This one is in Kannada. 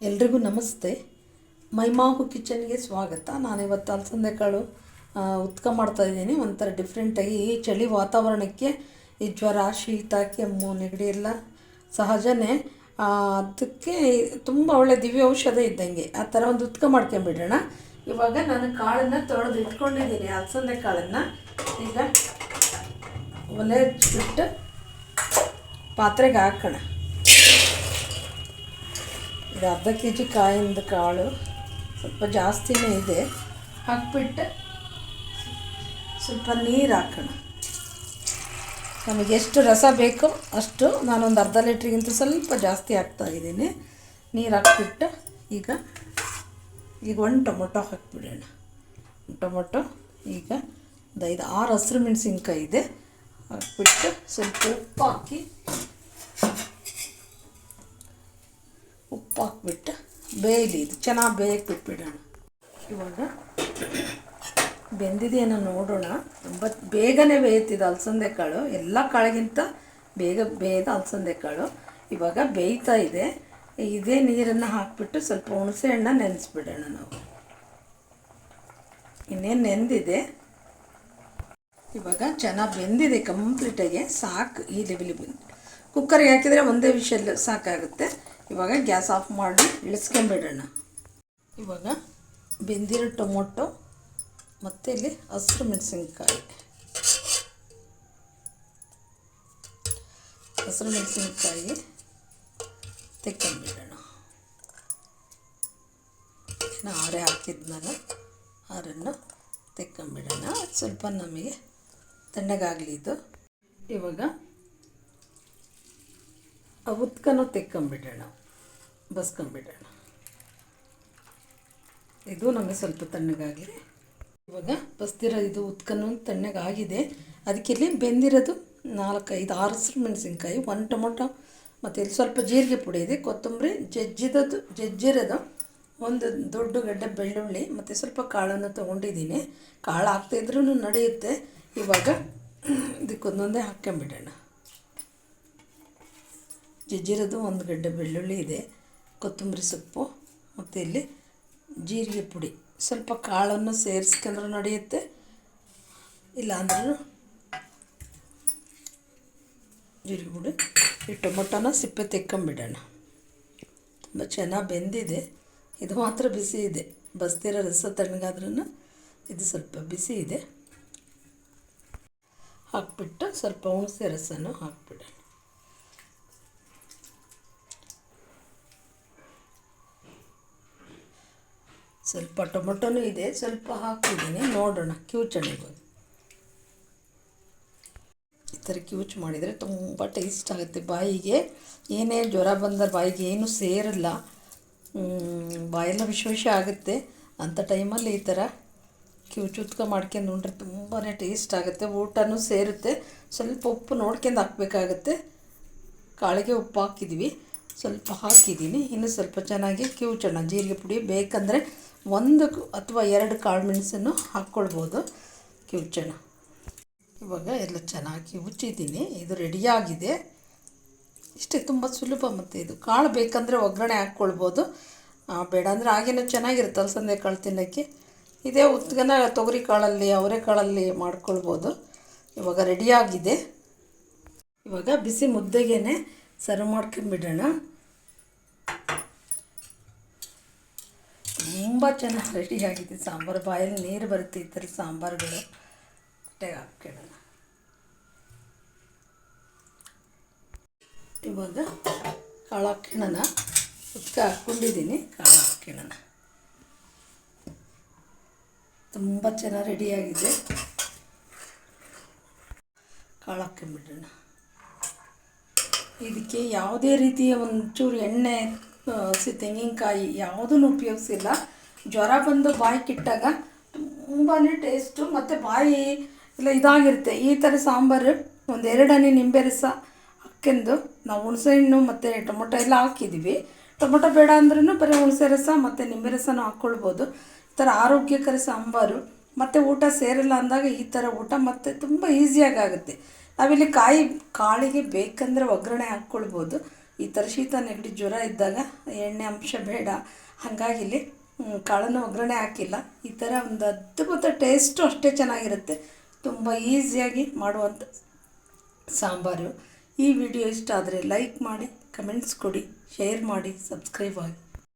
ಎಲ್ರಿಗೂ ನಮಸ್ತೆ. ಮೈಮಾಹು ಕಿಚನ್ಗೆ ಸ್ವಾಗತ. ನಾನಿವತ್ತು ಅಲಸಂದೆ ಕಾಳು ಉತ್ಕ ಮಾಡ್ತಾಯಿದ್ದೀನಿ. ಒಂಥರ ಡಿಫ್ರೆಂಟಾಗಿ ಈ ಚಳಿ ವಾತಾವರಣಕ್ಕೆ ಈ ಜ್ವರ, ಶೀತ, ಕೆಮ್ಮು, ನೆಗಡಿ ಎಲ್ಲ ಸಹಜನೇ. ಅದಕ್ಕೆ ತುಂಬ ಒಳ್ಳೆ ದಿವ್ಯ ಔಷಧ ಇದ್ದಂಗೆ ಆ ಥರ ಒಂದು ಉತ್ಕ ಮಾಡ್ಕೊಂಬಿಡೋಣ. ಇವಾಗ ನಾನು ಕಾಳನ್ನು ತೊಳೆದು ಇಟ್ಕೊಂಡಿದ್ದೀನಿ, ಅಲಸಂದೆ ಕಾಳನ್ನು. ಈಗ ಒಲೆ ಬಿಟ್ಟು ಪಾತ್ರೆಗೆ ಹಾಕೋಣ. ಇದು ಅರ್ಧ ಕೆ ಜಿ ಕಾಯಿಂದ ಕಾಳು, ಸ್ವಲ್ಪ ಜಾಸ್ತಿನೇ ಇದೆ. ಹಾಕ್ಬಿಟ್ಟು ಸ್ವಲ್ಪ ನೀರು ಹಾಕೋಣ. ನಮಗೆ ಎಷ್ಟು ರಸ ಬೇಕೋ ಅಷ್ಟು, ನಾನೊಂದು ಅರ್ಧ ಲೀಟ್ರಿಗಿಂತ ಸ್ವಲ್ಪ ಜಾಸ್ತಿ ಹಾಕ್ತಾಯಿದ್ದೀನಿ. ನೀರು ಹಾಕ್ಬಿಟ್ಟು ಈಗ ಒಂದು ಟೊಮೊಟೊ ಹಾಕ್ಬಿಡೋಣ. ಟೊಮೊಟೊ ಈಗ ಒಂದು 5-6 ಹಸಿರು ಮೆಣಸಿನ್ಕಾಯಿ ಇದೆ, ಹಾಕ್ಬಿಟ್ಟು ಸ್ವಲ್ಪ ಉಪ್ಪು ಹಾಕ್ಬಿಟ್ಟು ಬೇಯಲಿ. ಇದು ಚೆನ್ನಾಗಿ ಬೇಯಕ್ಕೆ ಬಿಟ್ಬಿಡೋಣ. ಇವಾಗ ಬೆಂದಿದೆಯೇನೋ ನೋಡೋಣ. ತುಂಬ ಬೇಗನೆ ಬೇಯುತ್ತಿದೆ ಅಲಸಂದೆ ಕಾಳು, ಎಲ್ಲ ಕಾಳಿಗಿಂತ ಬೇಗ ಬೇಯ್ದ ಅಲಸಂದೆ ಕಾಳು. ಇವಾಗ ಬೇಯ್ತಾ ಇದೆ. ಇದೇ ನೀರನ್ನು ಹಾಕ್ಬಿಟ್ಟು ಸ್ವಲ್ಪ ಹುಣಸೆ ಹಣ್ಣು ನೆನೆಸ್ಬಿಡೋಣ ನಾವು. ಇನ್ನೇನು ನೆಂದಿದೆ. ಇವಾಗ ಚೆನ್ನಾಗಿ ಬೆಂದಿದೆ ಕಂಪ್ಲೀಟಾಗಿ, ಸಾಕು. ಈ ಲೆವೆಲ್ ಕುಕ್ಕರ್ಗೆ ಹಾಕಿದರೆ ಒಂದೇ ವಿಷಲ್ ಸಾಕಾಗುತ್ತೆ. ಇವಾಗ ಗ್ಯಾಸ್ ಆಫ್ ಮಾಡಿ ಇಳಿಸ್ಕೊಂಬಿಡೋಣ. ಇವಾಗ ಬೆಂದಿರೋ ಟೊಮೊಟೊ ಮತ್ತು ಇಲ್ಲಿ ಹಸಿರು ಮೆಣಸಿನ್ಕಾಯಿ ತೆಕ್ಕೊಂಬಿಡೋಣ. ಆರೆ ಹಾಕಿದ್ನಲ್ಲ, ಆರನ್ನು ತೆಕ್ಕೊಂಬಿಡೋಣ. ಸ್ವಲ್ಪ ನಮಗೆ ತಣ್ಣಗಾಗಲಿ ಇದು. ಇವಾಗ ಉತ್ಕನೂ ತೆಕ್ಕೊಂಬಿಡೋಣ, ಬಸ್ಕೊಂಬಿಡೋಣ. ಇದು ನಮಗೆ ಸ್ವಲ್ಪ ತಣ್ಣಗಾಗಲಿ. ಇವಾಗ ಬಸ್ದಿರೋ ಇದು ಉತ್ಕನೂ ತಣ್ಣಗಾಗಿದೆ. ಅದಕ್ಕೆ ಇಲ್ಲಿ ಬೆಂದಿರೋದು 4-5-6 ಹಸಿರು ಮೆಣಸಿನ್ಕಾಯಿ, 1 ಟೊಮೊಟೊ, ಮತ್ತು ಇಲ್ಲಿ ಸ್ವಲ್ಪ ಜೀರಿಗೆ ಪುಡಿ ಇದೆ, ಕೊತ್ತಂಬರಿ ಜಜ್ಜಿರೋದು, ಒಂದು ದೊಡ್ಡ ಗಡ್ಡೆ ಬೆಳ್ಳುಳ್ಳಿ, ಮತ್ತು ಸ್ವಲ್ಪ ಕಾಳನ್ನು ತೊಗೊಂಡಿದ್ದೀನಿ. ಕಾಳು ಹಾಕ್ತಾಯಿದ್ರೂ ನಡೆಯುತ್ತೆ. ಇವಾಗ ಇದಕ್ಕೊಂದೊಂದೇ ಹಾಕ್ಕೊಂಬಿಡೋಣ. ಜಜ್ಜಿರೋದು ಒಂದು ಗಡ್ಡೆ ಬೆಳ್ಳುಳ್ಳಿ ಇದೆ, ಕೊತ್ತಂಬರಿ ಸೊಪ್ಪು, ಮತ್ತು ಇಲ್ಲಿ ಜೀರಿಗೆ ಪುಡಿ. ಸ್ವಲ್ಪ ಕಾಳನ್ನು ಸೇರಿಸ್ಕೊಂಡ್ರೂ ನಡೆಯುತ್ತೆ, ಇಲ್ಲಾಂದ್ರೂ ಜೀರಿಗೆ ಪುಡಿ. ಈ ಟೊಮೊಟೊನ ಸಿಪ್ಪೆ ತೆಕ್ಕೊಂಬಿಡೋಣ. ತುಂಬ ಚೆನ್ನಾಗಿ ಬೆಂದಿದೆ. ಇದು ಮಾತ್ರ ಬಿಸಿ ಇದೆ. ಬಸ್ತಿರೋ ರಸ ತಣ್ಣಗಾದ್ರೂ ಇದು ಸ್ವಲ್ಪ ಬಿಸಿ ಇದೆ. ಹಾಕ್ಬಿಟ್ಟು ಸ್ವಲ್ಪ ಹುಣಸೆ ರಸನೂ ಹಾಕ್ಬಿಡೋಣ. ಸ್ವಲ್ಪ ಟೊಮೊಟೊನೂ ಇದೆ, ಸ್ವಲ್ಪ ಹಾಕಿದ್ದೀನಿ. ನೋಡೋಣ, ಕಿವುಚಣಿಬೋದು. ಈ ಥರ ಕಿವುಚು ಮಾಡಿದರೆ ತುಂಬ ಟೇಸ್ಟ್ ಆಗುತ್ತೆ ಬಾಯಿಗೆ. ಏನೇ ಜ್ವರ ಬಂದರೆ ಬಾಯಿಗೆ ಏನೂ ಸೇರಲ್ಲ, ಬಾಯೆಲ್ಲ ವಿಷ ಆಗುತ್ತೆ. ಅಂಥ ಟೈಮಲ್ಲಿ ಈ ಥರ ಕಿವುಚುತ್ಕ ಮಾಡ್ಕೊಂಡು ಉಂಡ್ರೆ ತುಂಬಾ ಟೇಸ್ಟ್ ಆಗುತ್ತೆ, ಊಟನೂ ಸೇರುತ್ತೆ. ಸ್ವಲ್ಪ ಉಪ್ಪು ನೋಡ್ಕೊಂಡು ಹಾಕಬೇಕಾಗತ್ತೆ. ಕಾಳಿಗೆ ಉಪ್ಪು ಹಾಕಿದ್ವಿ, ಸ್ವಲ್ಪ ಹಾಕಿದ್ದೀನಿ. ಇನ್ನು ಸ್ವಲ್ಪ ಚೆನ್ನಾಗಿ ಕಿವುಚೋಣ. ಜೀರಿಗೆ ಪುಡಿ ಬೇಕಂದರೆ 1 ಅಥವಾ 2 ಕಾಳು ಮೆಣಸನ್ನು ಹಾಕ್ಕೊಳ್ಬೋದು. ಕಿವುಚೋಣ. ಇವಾಗ ಎಲ್ಲ ಚೆನ್ನಾಗಿ ಕಿವುಚಿದ್ದೀನಿ. ಇದು ರೆಡಿಯಾಗಿದೆ. ಇಷ್ಟೇ, ತುಂಬ ಸುಲಭ. ಮತ್ತು ಇದು ಕಾಳು ಬೇಕಂದರೆ ಒಗ್ಗರಣೆ ಹಾಕ್ಕೊಳ್ಬೋದು, ಬೇಡ ಅಂದರೆ ಹಾಗೇನೂ ಚೆನ್ನಾಗಿರುತ್ತೆ ಅಲಸಂದೆ ಕಾಳು ತಿನ್ನೋಕ್ಕೆ. ಇದೇ ಉತ್ಗನ ತೊಗರಿ ಕಾಳಲ್ಲಿ, ಅವರೆಕಾಳಲ್ಲಿ ಮಾಡ್ಕೊಳ್ಬೋದು. ಇವಾಗ ರೆಡಿಯಾಗಿದೆ. ಇವಾಗ ಬಿಸಿ ಮುದ್ದೆಗೇ ಸರ್ವ್ ಮಾಡ್ಕೊಂಬಿಡೋಣ. ತುಂಬ ಚೆನ್ನಾಗಿ ರೆಡಿಯಾಗಿದೆ ಸಾಂಬಾರು. ಬಾಯಲ್ಲಿ ನೀರು ಬರುತ್ತೆ ಈ ಥರ ಸಾಂಬಾರುಗಳು. ಹೊಟ್ಟೆಗೆ ಹಾಕ್ಕೊಳ್ಳೋಣ. ಇವಾಗ ಕಾಳು ಹಾಕ್ಕೊಳ್ಳೋಣ. ಉತ್ಕ ಹಾಕ್ಕೊಂಡಿದ್ದೀನಿ, ಕಾಳು ಹಾಕ್ಕೊಳ್ಳೋಣ. ತುಂಬ ಚೆನ್ನಾಗಿ ರೆಡಿಯಾಗಿದೆ. ಕಾಳು ಹಾಕ್ಕೊಂಬಿಡೋಣ. ಇದಕ್ಕೆ ಯಾವುದೇ ರೀತಿಯ ಒಂಚೂರು ಎಣ್ಣೆ, ಹಸಿ ತೆಂಗಿನಕಾಯಿ ಯಾವುದನ್ನು ಉಪಯೋಗಿಸಿಲ್ಲ. ಜ್ವರ ಬಂದು ಬಾಯಿ ಕಿಟ್ಟಾಗ ತುಂಬಾ ಟೇಸ್ಟು, ಮತ್ತು ಬಾಯಿ ಎಲ್ಲ ಇದಾಗಿರುತ್ತೆ. ಈ ಥರ ಸಾಂಬಾರು 1-2 ಹನಿ ನಿಂಬೆ ರಸ ಹಾಕ್ಕೊಂಡು, ನಾವು ಹುಣಸೆಹಣ್ಣು ಮತ್ತು ಟೊಮೊಟೊ ಎಲ್ಲ ಹಾಕಿದ್ದೀವಿ. ಟೊಮೊಟೊ ಬೇಡ ಅಂದ್ರೂ ಬರೀ ಹುಣಸೆ ರಸ ಮತ್ತು ನಿಂಬೆ ರಸನೂ ಹಾಕ್ಕೊಳ್ಬೋದು. ಈ ಥರ ಆರೋಗ್ಯಕರ ಸಾಂಬಾರು. ಮತ್ತು ಊಟ ಸೇರಲ್ಲ ಅಂದಾಗ ಈ ಥರ ಊಟ ಮತ್ತು ತುಂಬ ಈಸಿಯಾಗಿ ಆಗುತ್ತೆ. ನಾವಿಲ್ಲಿ ಕಾಳಿಗೆ ಬೇಕಂದರೆ ಒಗ್ಗರಣೆ ಹಾಕ್ಕೊಳ್ಬೋದು. ಈ ಥರ ಶೀತ ನೆಗಡಿ ಜ್ವರ ಇದ್ದಾಗ ಎಣ್ಣೆ ಅಂಶ ಬೇಡ. ಹಾಗಾಗಿ ಇಲ್ಲಿ ಕಾಳನ್ನು ಒಗ್ಗರಣೆ ಹಾಕಿಲ್ಲ. ಈ ಥರ ಒಂದು ಅದ್ಭುತ ಟೇಸ್ಟು ಅಷ್ಟೇ ಚೆನ್ನಾಗಿರುತ್ತೆ. ತುಂಬ ಈಸಿಯಾಗಿ ಮಾಡುವಂಥ ಸಾಂಬಾರು. ಈ ವಿಡಿಯೋ ಇಷ್ಟ ಆದರೆ ಲೈಕ್ ಮಾಡಿ, ಕಮೆಂಟ್ಸ್ ಕೊಡಿ, ಶೇರ್ ಮಾಡಿ, ಸಬ್ಸ್ಕ್ರೈಬ್ ಆಗಿ.